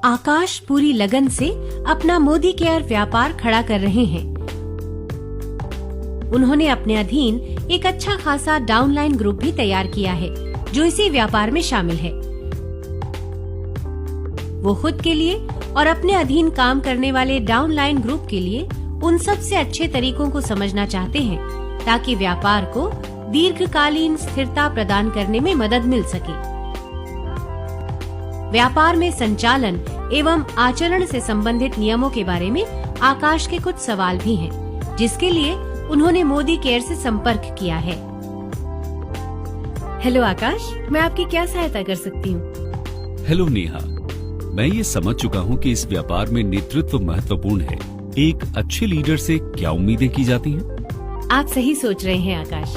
आकाश पूरी लगन से अपना मोदी केयर व्यापार खड़ा कर रहे हैं। उन्होंने अपने अधीन एक अच्छा खासा डाउनलाइन ग्रुप भी तैयार किया है जो इसी व्यापार में शामिल है। वो खुद के लिए और अपने अधीन काम करने वाले डाउनलाइन ग्रुप के लिए उन सबसे अच्छे तरीकों को समझना चाहते हैं ताकि व्यापार को दीर्घकालीन स्थिरता प्रदान करने में मदद मिल सके। व्यापार में संचालन एवं आचरण से संबंधित नियमों के बारे में आकाश के कुछ सवाल भी हैं, जिसके लिए उन्होंने मोदी केयर से संपर्क किया है। हेलो आकाश, मैं आपकी क्या सहायता कर सकती हूँ? हेलो नेहा, मैं ये समझ चुका हूँ कि इस व्यापार में नेतृत्व महत्वपूर्ण है। एक अच्छे लीडर से क्या उम्मीदें की जाती हैं? आप सही सोच रहे हैं आकाश।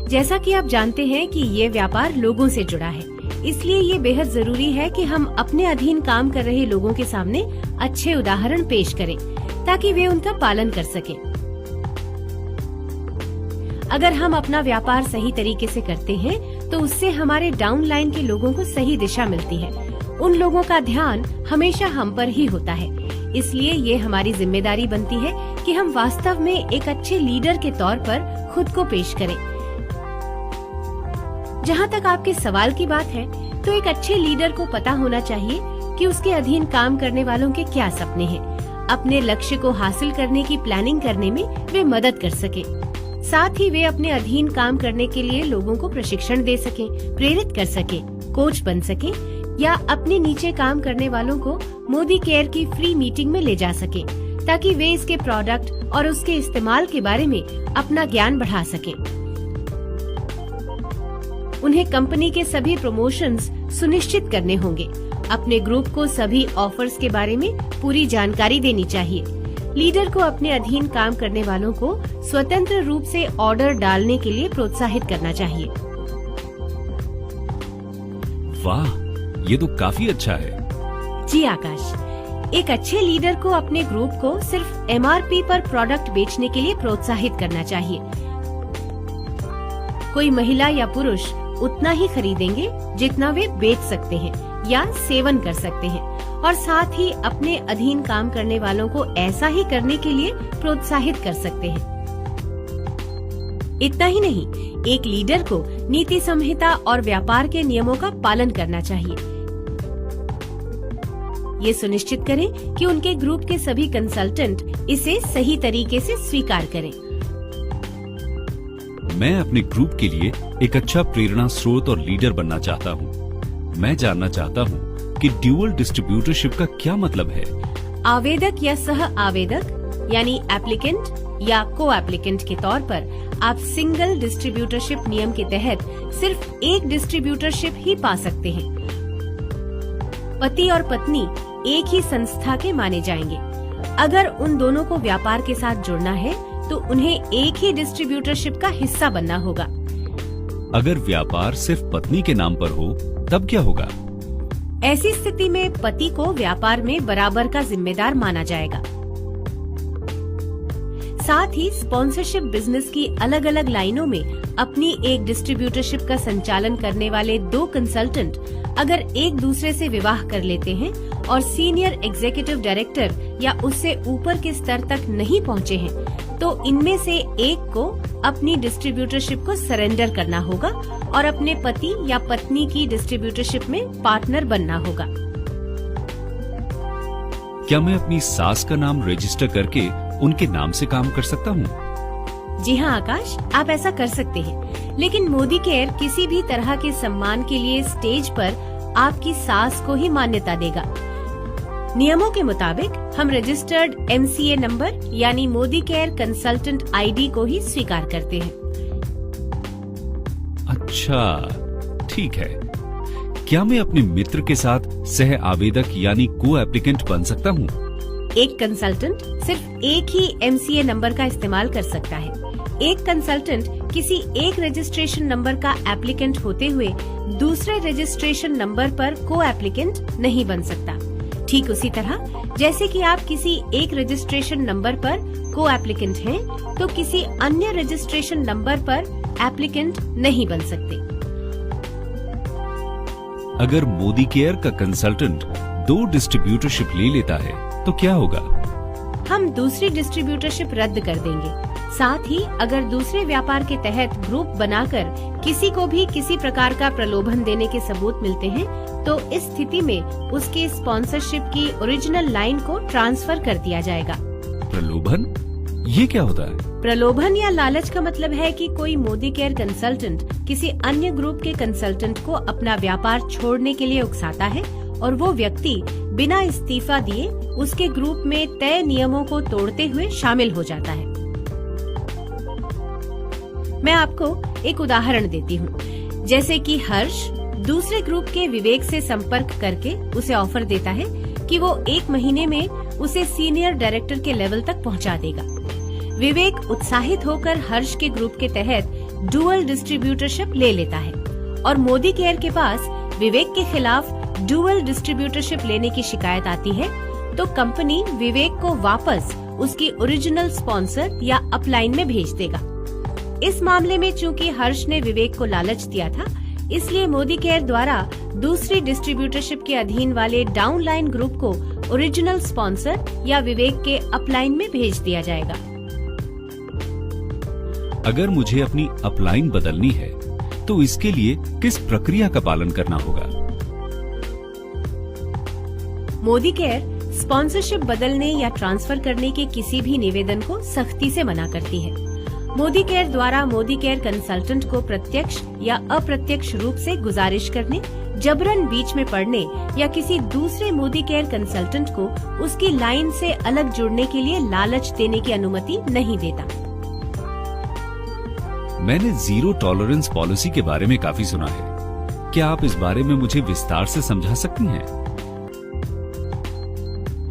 जैसा कि आप जानते हैं कि ये व्यापार लोगों से जुड़ा है, इसलिए ये बेहद जरूरी है कि हम अपने अधीन काम कर रहे लोगों के सामने अच्छे उदाहरण पेश करें ताकि वे उनका पालन कर सकें। अगर हम अपना व्यापार सही तरीके से करते हैं तो उससे हमारे डाउनलाइन के लोगों को सही दिशा मिलती है। उन लोगों का ध्यान हमेशा हम पर ही होता है, इसलिए ये हमारी जिम्मेदारी बनती है कि हम वास्तव में एक अच्छे लीडर के तौर पर खुद को पेश करें। जहाँ तक आपके सवाल की बात है, तो एक अच्छे लीडर को पता होना चाहिए कि उसके अधीन काम करने वालों के क्या सपने हैं। अपने लक्ष्य को हासिल करने की प्लानिंग करने में वे मदद कर सके। साथ ही वे अपने अधीन काम करने के लिए लोगों को प्रशिक्षण दे सके, प्रेरित कर सके, कोच बन सके या अपने नीचे काम करने वालों को मोदी केयर की फ्री मीटिंग में ले जा सके ताकि वे इसके प्रोडक्ट और उसके इस्तेमाल के बारे में अपना ज्ञान बढ़ा सकें। उन्हें कंपनी के सभी प्रमोशंस सुनिश्चित करने होंगे। अपने ग्रुप को सभी ऑफर्स के बारे में पूरी जानकारी देनी चाहिए। लीडर को अपने अधीन काम करने वालों को स्वतंत्र रूप से ऑर्डर डालने के लिए प्रोत्साहित करना चाहिए। वाह, ये तो काफी अच्छा है। जी आकाश, एक अच्छे लीडर को अपने ग्रुप को सिर्फ MRP पर प्रोडक्ट बेचने के लिए प्रोत्साहित करना चाहिए। कोई महिला या पुरुष उतना ही खरीदेंगे जितना वे बेच सकते हैं या सेवन कर सकते हैं, और साथ ही अपने अधीन काम करने वालों को ऐसा ही करने के लिए प्रोत्साहित कर सकते हैं। इतना ही नहीं, एक लीडर को नीति संहिता और व्यापार के नियमों का पालन करना चाहिए। ये सुनिश्चित करें कि उनके ग्रुप के सभी कंसल्टेंट इसे सही तरीके से स्वीकार करें। मैं अपने ग्रुप के लिए एक अच्छा प्रेरणा स्रोत और लीडर बनना चाहता हूँ। मैं जानना चाहता हूँ कि ड्यूअल डिस्ट्रीब्यूटरशिप का क्या मतलब है? आवेदक या सह आवेदक यानी एप्लीकेंट या को एप्लीकेंट के तौर पर आप सिंगल डिस्ट्रीब्यूटरशिप नियम के तहत सिर्फ एक डिस्ट्रीब्यूटरशिप ही पा सकते हैं। पति और पत्नी एक ही संस्था के माने जाएंगे। अगर उन दोनों को व्यापार के साथ जुड़ना है तो उन्हें एक ही डिस्ट्रीब्यूटरशिप का हिस्सा बनना होगा। अगर व्यापार सिर्फ पत्नी के नाम पर हो तब क्या होगा? ऐसी स्थिति में पति को व्यापार में बराबर का जिम्मेदार माना जाएगा। साथ ही स्पॉन्सरशिप बिजनेस की अलग अलग लाइनों में अपनी एक डिस्ट्रीब्यूटरशिप का संचालन करने वाले दो कंसल्टेंट अगर एक दूसरे से विवाह कर लेते हैं और सीनियर एग्जीक्यूटिव डायरेक्टर या उससे ऊपर के स्तर तक नहीं पहुंचे हैं, तो इनमें से एक को अपनी डिस्ट्रीब्यूटरशिप को सरेंडर करना होगा और अपने पति या पत्नी की डिस्ट्रीब्यूटरशिप में पार्टनर बनना होगा। क्या मैं अपनी सास का नाम रजिस्टर करके उनके नाम से काम कर सकता हूँ? जी हाँ आकाश, आप ऐसा कर सकते हैं, लेकिन मोदी केयर किसी भी तरह के सम्मान के लिए स्टेज पर आपकी सास को ही मान्यता देगा। नियमों के मुताबिक हम रजिस्टर्ड MCA नंबर यानी मोदी केयर कंसल्टेंट ID को ही स्वीकार करते हैं। अच्छा, ठीक है। क्या मैं अपने मित्र के साथ सह आवेदक यानी को एप्लीकेंट बन सकता हूँ? एक कंसल्टेंट सिर्फ एक ही MCA नंबर का इस्तेमाल कर सकता है। एक कंसल्टेंट किसी एक रजिस्ट्रेशन नंबर का एप्लीकेंट होते हुए दूसरे रजिस्ट्रेशन नंबर पर को एप्लीकेंट नहीं बन सकता। ठीक उसी तरह जैसे कि आप किसी एक रजिस्ट्रेशन नंबर पर को एप्लीकेंट हैं, तो किसी अन्य रजिस्ट्रेशन नंबर पर एप्लीकेंट नहीं बन सकते। अगर मोदी केयर का कंसल्टेंट 2 डिस्ट्रीब्यूटरशिप ले लेता है तो क्या होगा? हम दूसरी डिस्ट्रीब्यूटरशिप रद्द कर देंगे। साथ ही अगर दूसरे व्यापार के तहत ग्रुप बनाकर किसी को भी किसी प्रकार का प्रलोभन देने के सबूत मिलते हैं तो इस स्थिति में उसके स्पॉन्सरशिप की ओरिजिनल लाइन को ट्रांसफर कर दिया जाएगा। प्रलोभन? ये क्या होता है? प्रलोभन या लालच का मतलब है कि कोई मोदी केयर कंसल्टेंट किसी अन्य ग्रुप के कंसल्टेंट को अपना व्यापार छोड़ने के लिए उकसाता है और वो व्यक्ति बिना इस्तीफा दिए उसके ग्रुप में तय नियमों को तोड़ते हुए शामिल हो जाता है। मैं आपको एक उदाहरण देती हूँ। जैसे कि हर्ष दूसरे ग्रुप के विवेक से संपर्क करके उसे ऑफर देता है कि वो 1 महीने में उसे सीनियर डायरेक्टर के लेवल तक पहुँचा देगा। विवेक उत्साहित होकर हर्ष के ग्रुप के तहत डुअल डिस्ट्रीब्यूटरशिप ले लेता है और मोदी केयर के पास विवेक के खिलाफ डुअल डिस्ट्रीब्यूटरशिप लेने की शिकायत आती है तो कंपनी विवेक को वापस उसकी ओरिजिनल स्पॉन्सर या अपलाइन में भेज देगा। इस मामले में चूंकि हर्ष ने विवेक को लालच दिया था, इसलिए मोदी केयर द्वारा दूसरी डिस्ट्रीब्यूटरशिप के अधीन वाले डाउनलाइन ग्रुप को ओरिजिनल स्पॉन्सर या विवेक के अपलाइन में भेज दिया जाएगा। अगर मुझे अपनी अपलाइन बदलनी है तो इसके लिए किस प्रक्रिया का पालन करना होगा? मोदी केयर स्पॉन्सरशिप बदलने या ट्रांसफर करने के किसी भी निवेदन को सख्ती से मना करती है। मोदी केयर द्वारा मोदी केयर कंसल्टेंट को प्रत्यक्ष या अप्रत्यक्ष रूप से गुजारिश करने, जबरन बीच में पड़ने या किसी दूसरे मोदी केयर कंसल्टेंट को उसकी लाइन से अलग जुड़ने के लिए लालच देने की अनुमति नहीं देता। मैंने जीरो टॉलरेंस पॉलिसी के बारे में काफी सुना है। क्या आप इस बारे में मुझे विस्तार से समझा सकती हैं?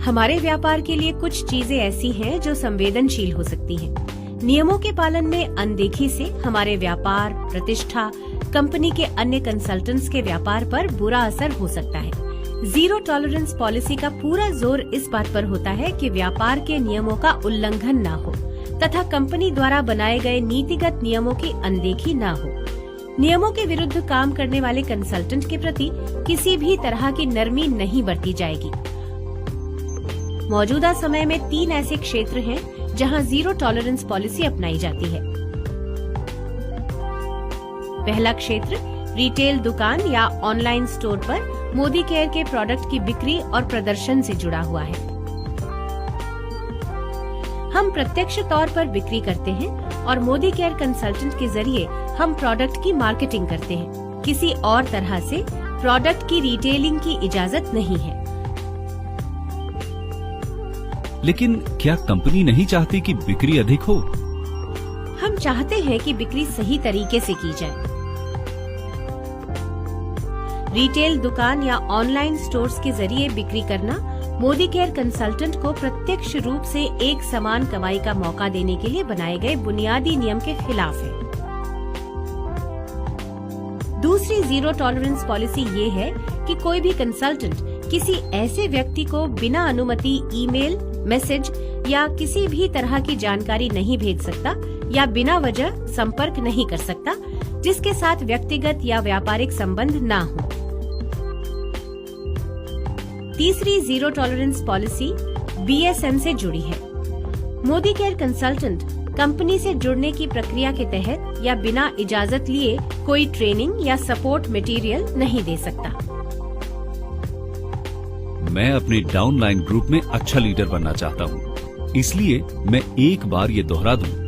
हमारे व्यापार के लिए कुछ चीजें ऐसी हैं जो संवेदनशील हो सकती हैं। नियमों के पालन में अनदेखी से हमारे व्यापार, प्रतिष्ठा, कंपनी के अन्य कंसल्टेंट्स के व्यापार पर बुरा असर हो सकता है। जीरो टॉलरेंस पॉलिसी का पूरा जोर इस बात पर होता है कि व्यापार के नियमों का उल्लंघन न हो तथा कंपनी द्वारा बनाए गए नीतिगत नियमों की अनदेखी न हो। नियमों के विरुद्ध काम करने वाले कंसल्टेंट के प्रति किसी भी तरह की नरमी नहीं बरती जाएगी। मौजूदा समय में 3 ऐसे क्षेत्र हैं जहां जीरो टॉलरेंस पॉलिसी अपनाई जाती है। पहला क्षेत्र रिटेल दुकान या ऑनलाइन स्टोर पर मोदी केयर के प्रोडक्ट की बिक्री और प्रदर्शन से जुड़ा हुआ है। हम प्रत्यक्ष तौर पर बिक्री करते हैं और मोदी केयर कंसल्टेंट के जरिए हम प्रोडक्ट की मार्केटिंग करते हैं। किसी और तरह से प्रोडक्ट की रिटेलिंग की इजाजत नहीं है। लेकिन क्या कंपनी नहीं चाहती कि बिक्री अधिक हो? हम चाहते हैं कि बिक्री सही तरीके से की जाए। रिटेल दुकान या ऑनलाइन स्टोर्स के जरिए बिक्री करना मोदी केयर कंसल्टेंट को प्रत्यक्ष रूप से एक समान कमाई का मौका देने के लिए बनाए गए बुनियादी नियम के खिलाफ है। दूसरी जीरो टॉलरेंस पॉलिसी ये है कि कोई भी कंसल्टेंट किसी ऐसे व्यक्ति को बिना अनुमति ईमेल, मैसेज या किसी भी तरह की जानकारी नहीं भेज सकता या बिना वजह संपर्क नहीं कर सकता जिसके साथ व्यक्तिगत या व्यापारिक संबंध ना हो। तीसरी जीरो टॉलरेंस पॉलिसी BSN से जुड़ी है। मोदी केयर कंसल्टेंट कंपनी से जुड़ने की प्रक्रिया के तहत या बिना इजाजत लिए कोई ट्रेनिंग या सपोर्ट मटेरियल नहीं दे सकता। मैं अपने डाउनलाइन ग्रुप में अच्छा लीडर बनना चाहता हूँ, इसलिए मैं एक बार ये दोहरा दूं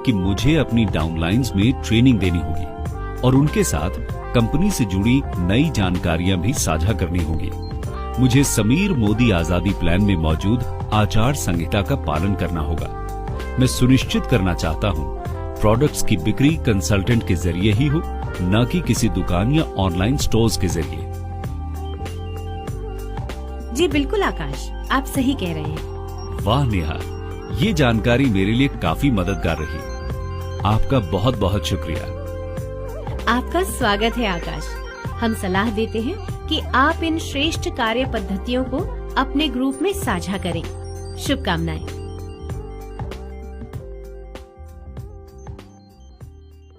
कि मुझे अपनी डाउनलाइंस में ट्रेनिंग देनी होगी और उनके साथ कंपनी से जुड़ी नई जानकारियां भी साझा करनी होगी। मुझे समीर मोदी आजादी प्लान में मौजूद आचार संहिता का पालन करना होगा। मैं सुनिश्चित करना चाहता हूँ प्रोडक्ट्स की बिक्री कंसल्टेंट के जरिए ही हो, न कि किसी दुकान या ऑनलाइन स्टोर्स के जरिए। जी बिल्कुल आकाश, आप सही कह रहे हैं। वाह नेहा, ये जानकारी मेरे लिए काफी मददगार रही। आपका बहुत बहुत शुक्रिया। आपका स्वागत है आकाश। हम सलाह देते हैं कि आप इन श्रेष्ठ कार्य पद्धतियों को अपने ग्रुप में साझा करें। शुभकामनाएं।